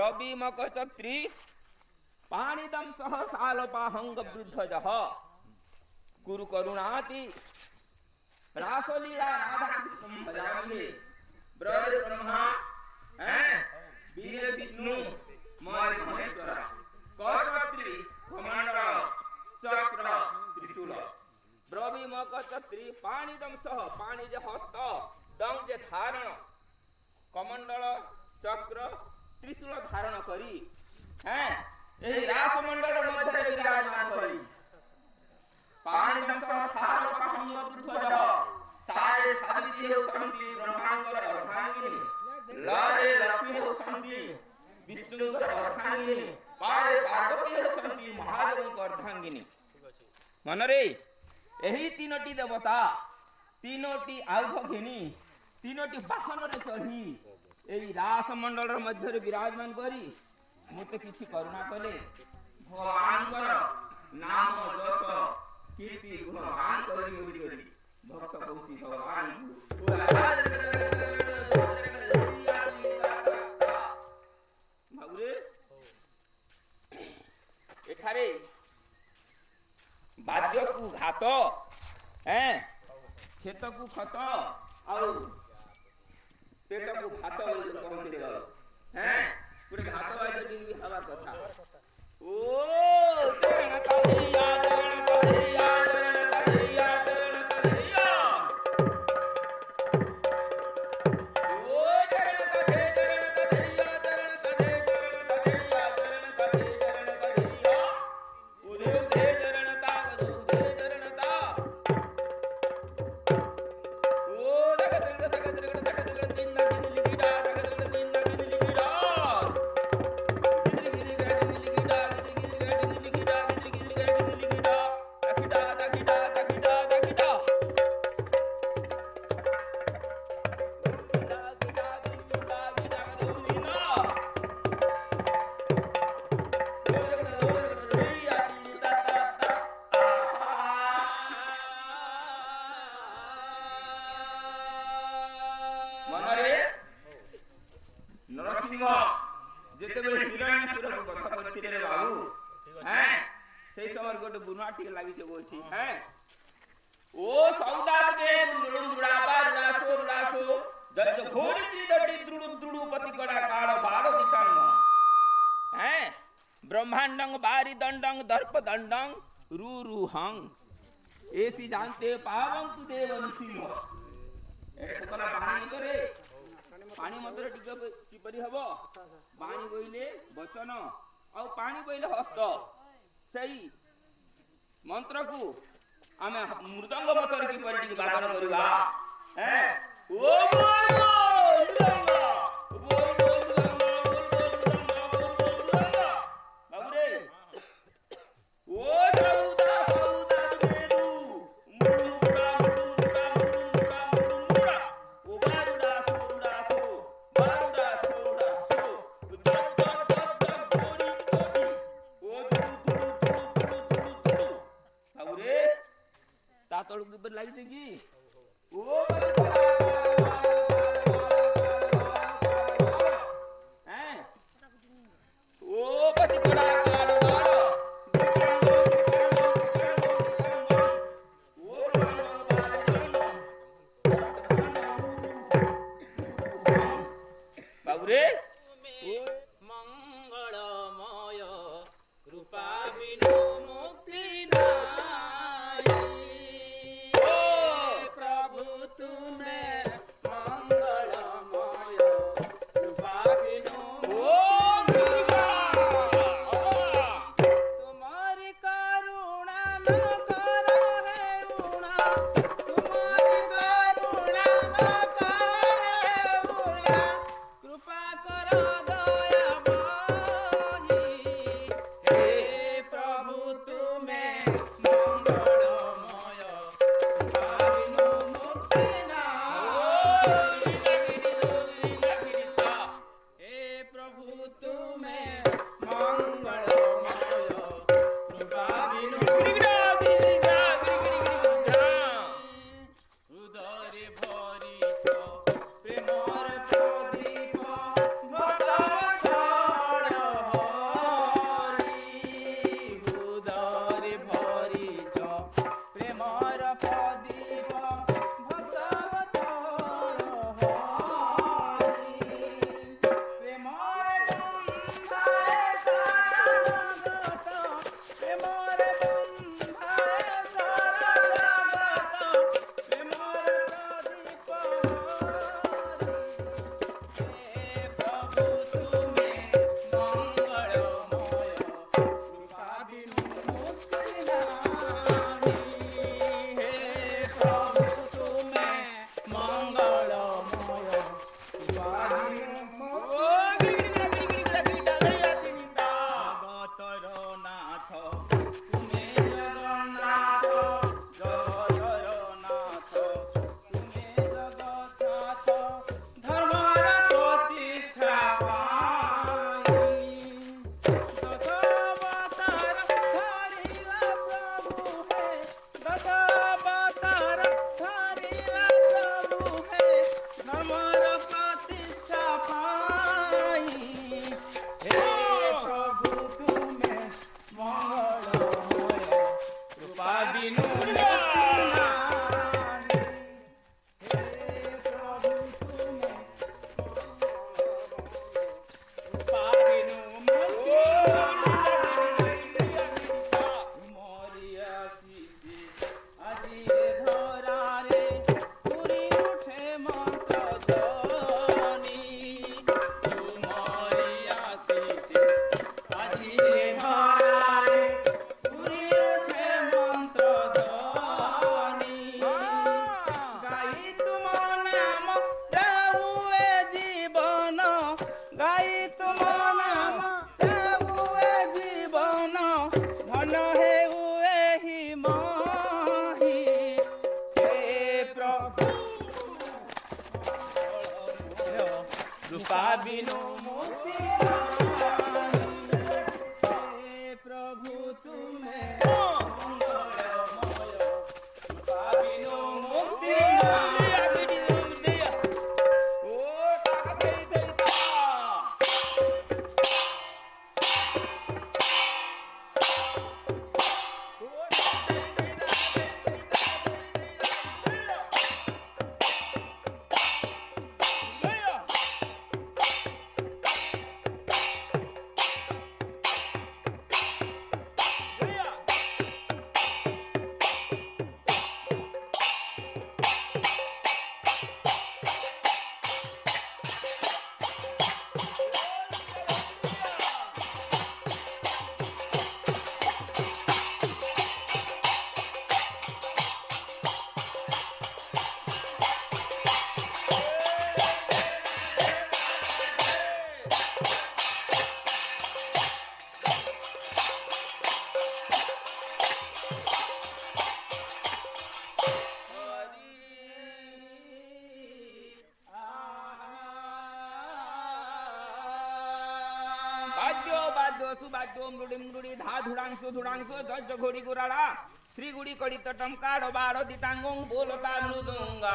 ब्रवी मक छत्री पाणिदम सह सालपाहंग वृद्धजः कुरु करुणाति रासलीला राधा कृष्ण भजामि ब्रज ब्रह्मा वीर विष्णु मय महेश्वर कचत्री कमंडल चक्र त्रिशूल ब्रवी मक छत्री पाणिदम सह पाणी जे हस्त दंग जे धारण कमंडल चक्र त्रिशूल धारण करी एही रासमंडल मध्य विराजमान करी पाणिदम सह सालपाहंग वृद्धजः सारे सावित्री होती ब्रह्मांगर अर्धांगिनी लरे लक्ष्मी होती विष्णुंकर अर्धांगिनी पारे पार्वती होती महादेव अर्धांगिनी मनरे एही तीनोटी देवता तीनोटी आयुध घेनी तीनोटी वाहन रे चढ़ी एही रासमंडल मध्य विराजमान करी मते किछि करुणा कले भगवानकर नाम जस कीर्ति गुणगान करी भक्त कौची भगवान भाउरे एठारे बाद्य को घात खेत को खत आउ पेट को भात कहते पूरे घात बाजे भी हवा कथा ओ चरण तलिया चरण तलिया चरण तलिया चरण तलिया ओ चरण तले चरण तलिया चरण तले चरण तलिया चरण तले चरण तलिया उदे उदे चरणता उदे चरणता ओ तक तीन लिखिडा ब्रह्मांडंग बारी दंडंग दर्प दंडंग रूरूहंग ऐसी जानते पावंतु देव ऋषि एकला पानी करे पानी मतर किपरि हबो पानी बोइले वचन आ पानी बोइले हस्त सही मंत्र को आमे मृदंग मतर किपरि बादन करबा ओ लगी कि ओ पति बड़ा काड़ बाड़ो बाबू रे मंगलमय कृपा बिनु मुक्ति कृपा बिनु मुक्ति प्रभु तुम्हें कृपा बिनु मुक्ति धा घोड़ी गुराड़ा श्री गुड़ी कड़ी तटम काढ़ बाड़ दिटांगों बोलता मृदुंगा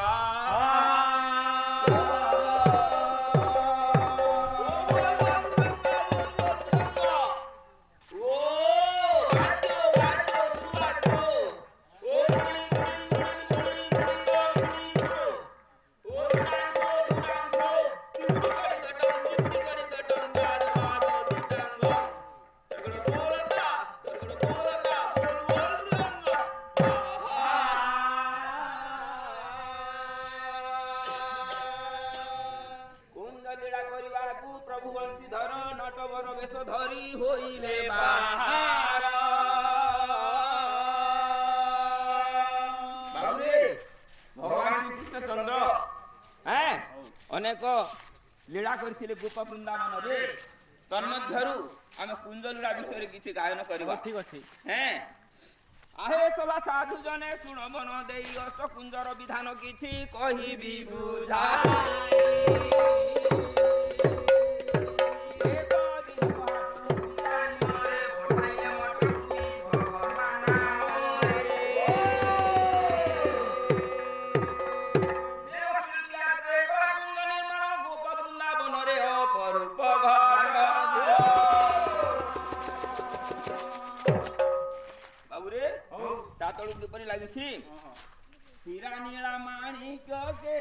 अनेक लीला करथिले गोप वृंदावन रे तन्मध्यरु आमे कुंजलीला विषय किछि गायन करबा ठीक अछि हैं आहे सभा साधु जने सुन मन देई अस कुंजर विधान किछि कहिबी बुझाई हीरा नीला माणिक के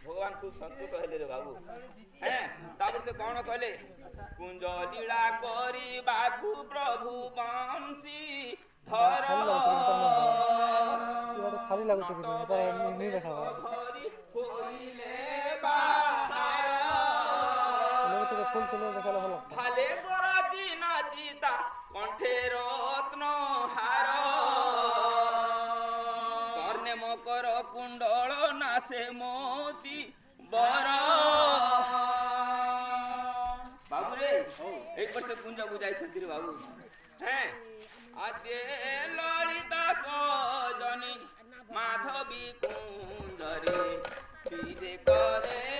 भगवान खूब संतुष्ट हेले रे बाबू हैं तापर से कोन कहले कुंज लीला करी बाबू प्रभु बंसी धर ये खाली लागु छै कि नहीं देखावा कोइले बाहर लोग तो फुल फुल देखाला भलो भाले गोराजी नाचीता कंठे रत्न हार बर बाबू रे एक वर्ष कुंज बुझाई बाबू हैं आज ललिता सजनी माधवी कुंज रे विजे करे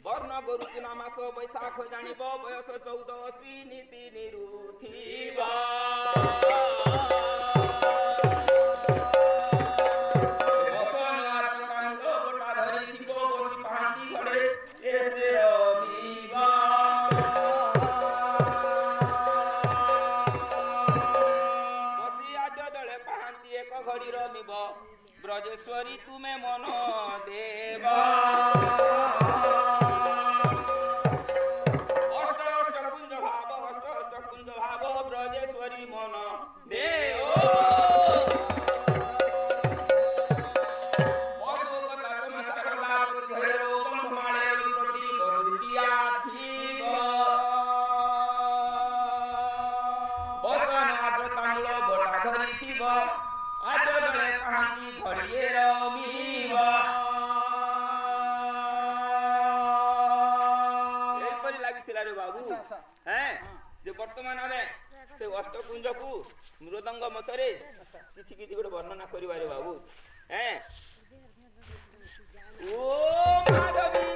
बर्ण गुरुकुना मास बैशाख जानिब बयस 14 नीति निरुथिबा बसन आचकांड गोटा धरि थिबो बसी पांती घडे एसे रमिबा बसी आज दले पांती एक घड़ी रमिब ब्रजेश्वरी तुमे मन देवा ब्रजेश्वरी मन देव बाबू हैं जो वर्तमान आमे से अष्टकुंज को मृदंग मतरे किसी किसी गोटे वर्णना करिबारे बाबू हैं ओ माधवी